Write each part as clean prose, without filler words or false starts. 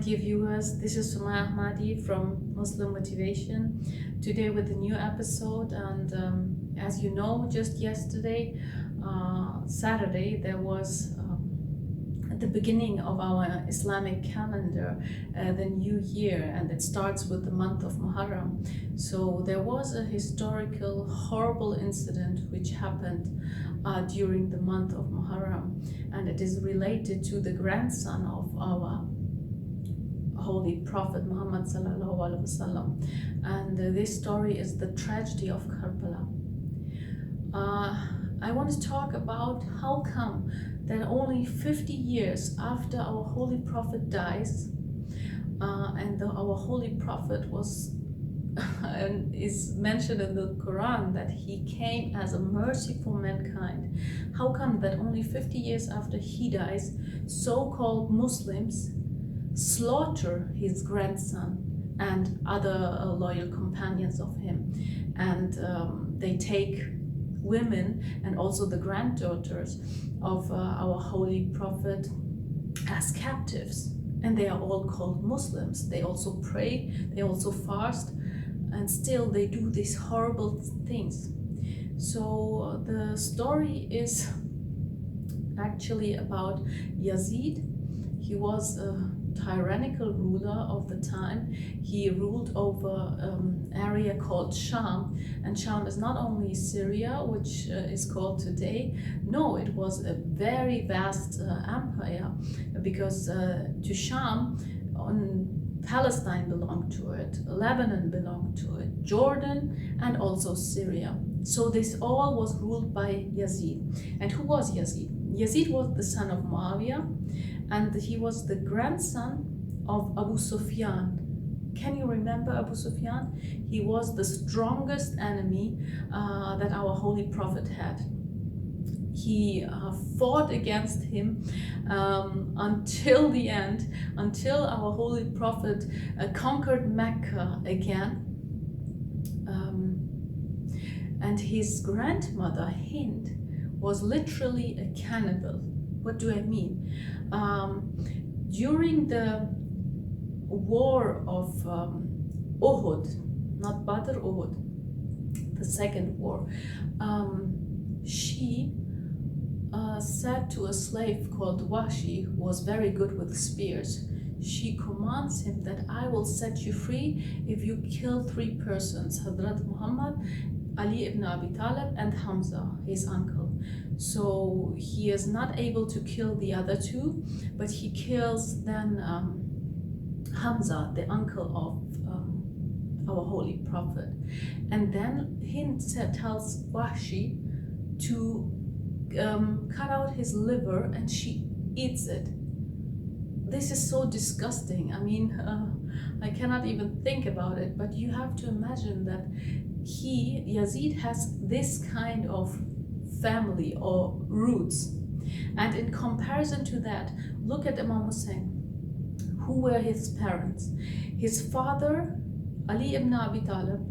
dear viewers, this is Sumaya Ahmadi from Muslim Motivation, today with a new episode. And as you know, just yesterday, Saturday, there was the beginning of our Islamic calendar, the new year, and it starts with the month of Muharram. So there was a historical horrible incident which happened during the month of Muharram, and it is related to the grandson of our Holy Prophet Muhammad sallallahu alaihi wasallam. And this story is the tragedy of Karbala. I want to talk about how come that only 50 years after our Holy Prophet dies, and our Holy Prophet was and is mentioned in the Quran that he came as a mercy for mankind. How come that only 50 years after he dies, so-called Muslims slaughter his grandson and other loyal companions of him, and they take women and also the granddaughters of our Holy Prophet as captives, and they are all called Muslims. They also pray, they also fast, and still they do these horrible things. So the story is actually about Yazid. He was a tyrannical ruler of the time. He ruled over an area called Sham, and Sham is not only Syria, which is called today. No, it was a very vast empire, because to Sham, Palestine belonged to it, Lebanon belonged to it, Jordan, and also Syria. So this all was ruled by Yazid. And who was Yazid? Yazid was the son of Muawiyah, and he was the grandson of Abu Sufyan. Can you remember Abu Sufyan? He was the strongest enemy that our Holy Prophet had. He fought against him until the end, until our Holy Prophet conquered Mecca again. And his grandmother, Hind, was literally a cannibal. What do I mean? During the war of Uhud, not Badr, Uhud, the second war, she said to a slave called Washi, who was very good with spears, she commands him that I will set you free if you kill 3 persons, Hazrat Muhammad, Ali ibn Abi Talib, and Hamza, his uncle. So he is not able to kill the other 2, but he kills then Hamza, the uncle of our Holy Prophet. And then Hind tells Washi to cut out his liver, and she eats it. This is so disgusting. I mean, I cannot even think about it, but you have to imagine that Yazid has this kind of family or roots. And in comparison to that, look at Imam Hussein. Who were his parents? His father, Ali ibn Abi Talib,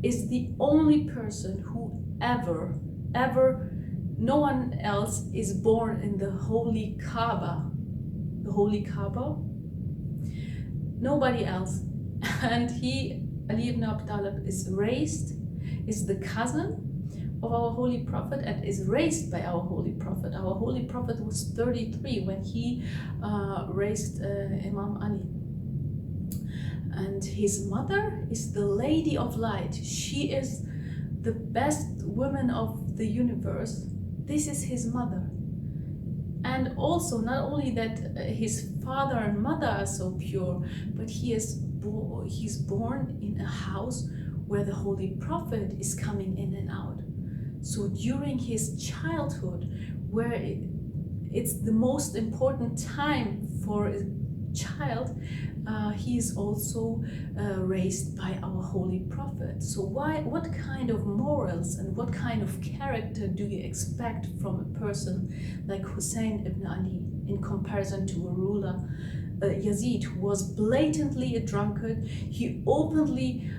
is the only person who ever, no one else is born in the Holy Kaaba. The Holy Kaaba? Nobody else. And Ali ibn Abi Talib, is the cousin of our Holy Prophet and is raised by our Holy Prophet. Our Holy Prophet was 33 when he raised Imam Ali. And his mother is the Lady of Light. She is the best woman of the universe. This is his mother. And also, not only that his father and mother are so pure, but he's born in a house where the Holy Prophet is coming in and out. So during his childhood, where it's the most important time for a child, he is also raised by our Holy Prophet. So what kind of morals and what kind of character do you expect from a person like Hussein ibn Ali in comparison to a ruler, Yazid, who was blatantly a drunkard? He openly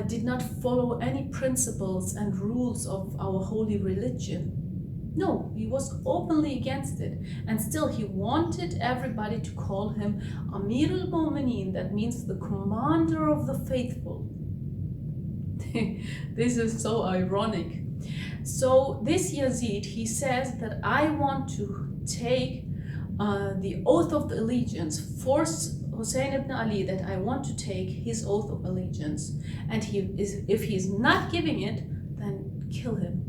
did not follow any principles and rules of our holy religion. No, he was openly against it. And still, he wanted everybody to call him Amir al-Mu'mineen, that means the commander of the faithful. This is so ironic. So this Yazid, he says that I want to take the oath of allegiance, force Hussein ibn Ali that I want to take his oath of allegiance, and if he's not giving it, then kill him.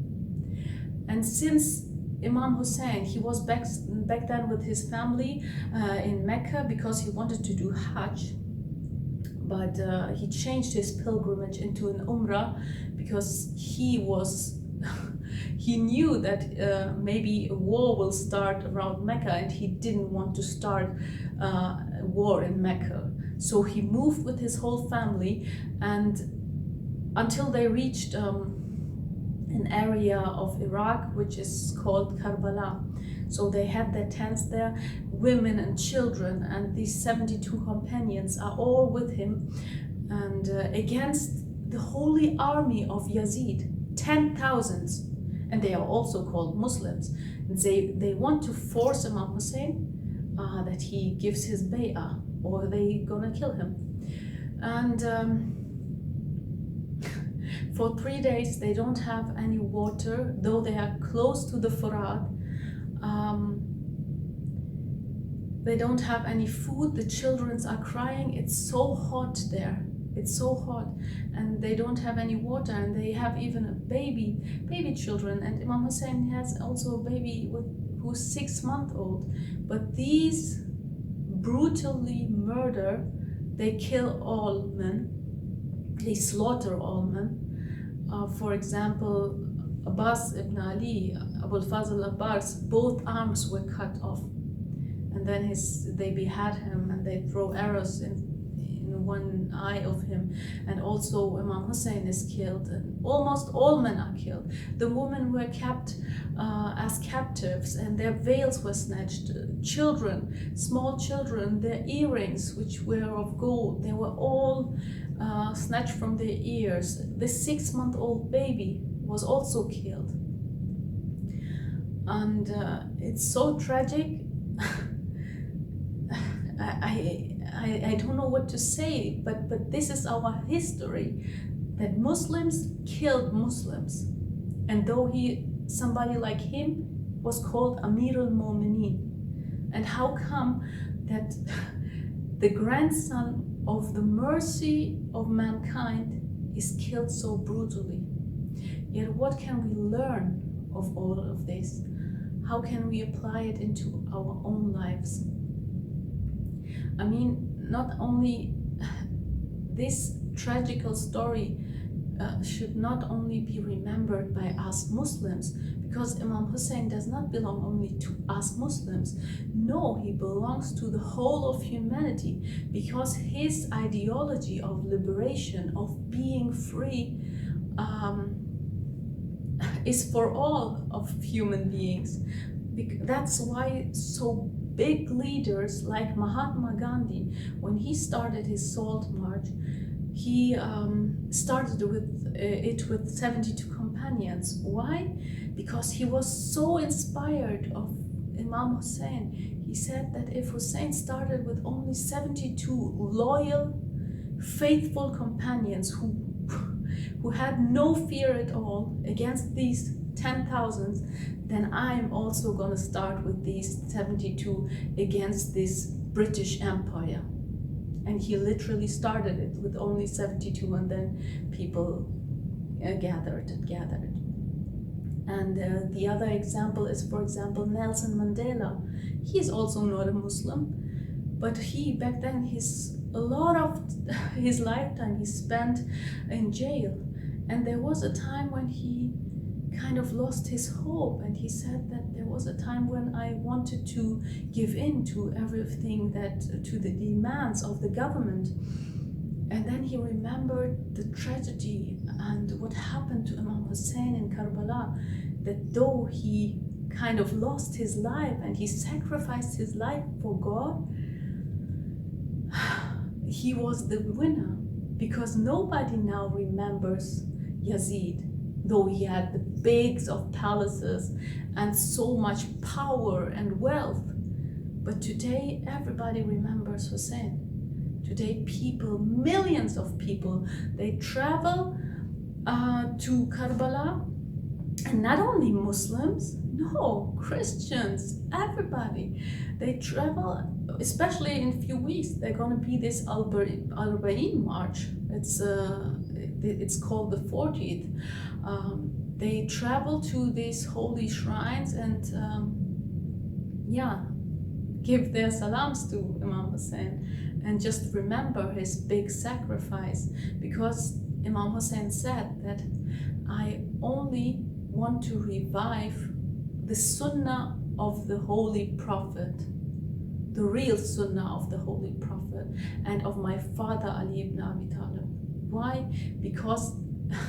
And since Imam Hussein, he was back then with his family in Mecca because he wanted to do Hajj, but he changed his pilgrimage into an Umrah because he knew that maybe a war will start around Mecca, and he didn't want to start a war in Mecca. So he moved with his whole family, and until they reached an area of Iraq which is called Karbala. So they had their tents there, women and children, and these 72 companions are all with him, and against the holy army of Yazid, 10,000s, and they are also called Muslims. And they want to force Imam Hussein that he gives his bay'ah, or they gonna kill him. And for 3 days they don't have any water, though they are close to the Furat. They don't have any food. The children are crying. It's so hot there. It's so hot, and they don't have any water, and they have even a baby children. And Imam Hussein has also a baby who's 6 months old. But these brutally murder. They kill all men. They slaughter all men. For example, Abbas ibn Ali, Abu al-Fazl Abbas, both arms were cut off, and then they behead him, and they throw arrows in one eye of him. And also Imam Hussein is killed, and almost all men are killed. The women were kept as captives, and their veils were snatched. Children, small children, their earrings, which were of gold, they were all snatched from their ears. The 6-month-old baby was also killed. And it's so tragic. I don't know what to say, but this is our history, that Muslims killed Muslims. And though somebody like him was called Amir al-Mu'mineen. And how come that the grandson of the mercy of mankind is killed so brutally? Yet what can we learn of all of this? How can we apply it into our own lives? I mean, not only this tragical story should not only be remembered by us Muslims, because Imam Hussein does not belong only to us Muslims. No, he belongs to the whole of humanity, because his ideology of liberation, of being free, is for all of human beings. That's why so big leaders like Mahatma Gandhi, when he started his Salt March, he started with 72 companions. Why? Because he was so inspired of Imam Hussein. He said that if Hussein started with only 72 loyal, faithful companions who had no fear at all against these 10,000s, then I'm also gonna start with these 72 against this British Empire. And he literally started it with only 72, and then people gathered. And the other example is, for example, Nelson Mandela. He's also not a Muslim, but back then, a lot of his lifetime he spent in jail. And there was a time when he kind of lost his hope, and he said that there was a time when I wanted to give in to everything, to the demands of the government. And then he remembered the tragedy and what happened to Imam Hussein in Karbala, that though he kind of lost his life and he sacrificed his life for God, he was the winner, because nobody now remembers Yazid, though he had the big of palaces and so much power and wealth. But today everybody remembers Hussein. Today people, millions of people, they travel to Karbala, and not only Muslims, no, Christians, everybody. They travel, especially in a few weeks, they're going to be this Al-Bain march. It's called the 40th. They travel to these holy shrines and give their salams to Imam Hussein and just remember his big sacrifice, because Imam Hussein said that I only want to revive the sunnah of the Holy Prophet, the real sunnah of the Holy Prophet and of my father Ali ibn Abi Talib. Why? Because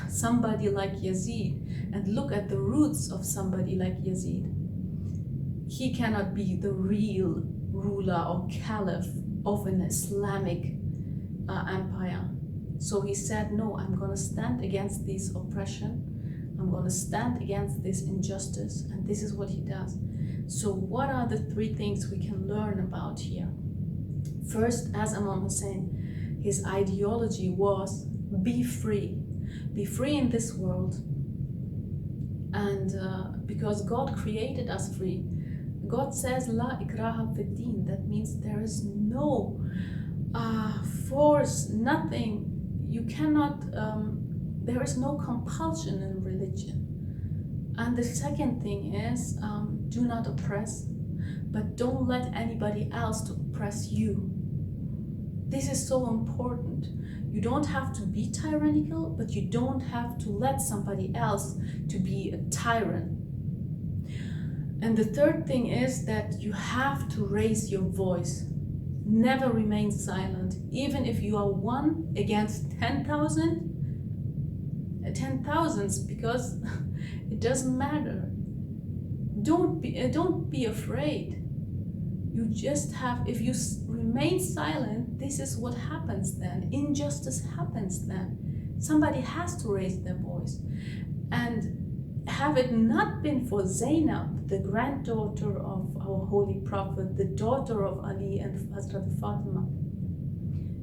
somebody like Yazid, and look at the roots of somebody like Yazid, he cannot be the real ruler or caliph of an Islamic empire. So he said, no, I'm going to stand against this oppression. I'm going to stand against this injustice. And this is what he does. So what are the three things we can learn about here? First, as Imam Hussein, his ideology was be free. Be free in this world. And because God created us free, God says, La ikraha fid din. That means there is no force, nothing. You cannot, there is no compulsion in religion. And the second thing is, do not oppress, but don't let anybody else to oppress you. This is so important. You don't have to be tyrannical, but you don't have to let somebody else to be a tyrant. And the third thing is that you have to raise your voice. Never remain silent. Even if you are one against 10,000, 10,000s, because it doesn't matter. Don't be afraid. You just have, if you remain silent, this is what happens then. Injustice happens then. Somebody has to raise their voice. And have it not been for Zainab, the granddaughter of our Holy Prophet, the daughter of Ali and Hazrat Fatima,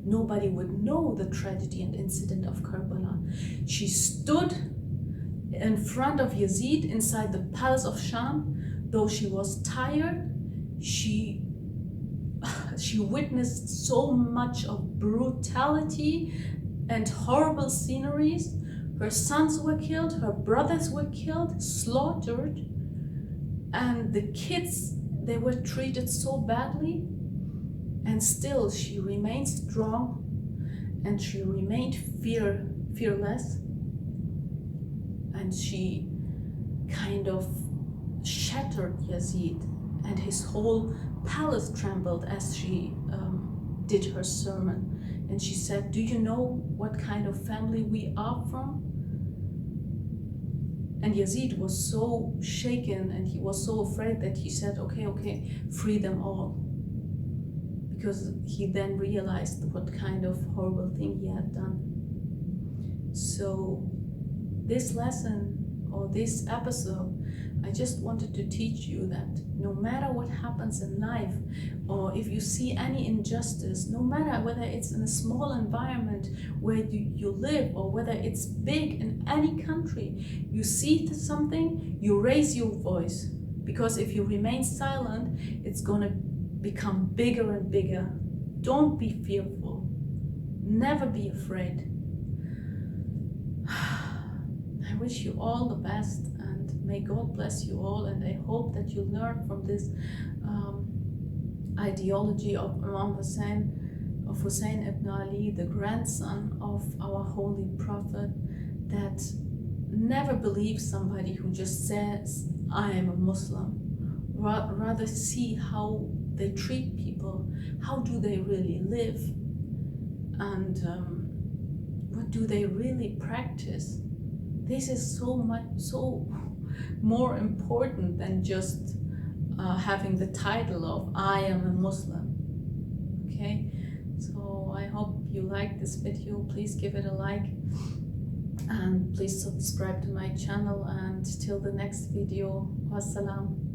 nobody would know the tragedy and incident of Karbala. She stood in front of Yazid inside the palace of Sham. Though she was tired, she witnessed so much of brutality and horrible sceneries. Her sons were killed, her brothers were killed, slaughtered, and the kids, they were treated so badly, and still she remained strong and she remained fearless, and she kind of shattered Yazid, and his whole palace trembled as she did her sermon. And she said, do you know what kind of family we are from? And Yazid was so shaken and he was so afraid that he said, okay, free them all. Because he then realized what kind of horrible thing he had done. So this lesson or this episode, I just wanted to teach you that no matter what happens in life, or if you see any injustice, no matter whether it's in a small environment where you live or whether it's big in any country, you see something, you raise your voice. Because if you remain silent, it's going to become bigger and bigger. Don't be fearful. Never be afraid. I wish you all the best. May God bless you all, and I hope that you learn from this ideology of Imam Hussein, of Hussein ibn Ali, the grandson of our Holy Prophet, that never believe somebody who just says, I am a Muslim. Rather see how they treat people, how do they really live, and what do they really practice. This is so more important than just having the title of I am a Muslim. Okay, so I hope you like this video. Please give it a like and please subscribe to my channel, and till the next video, wassalam.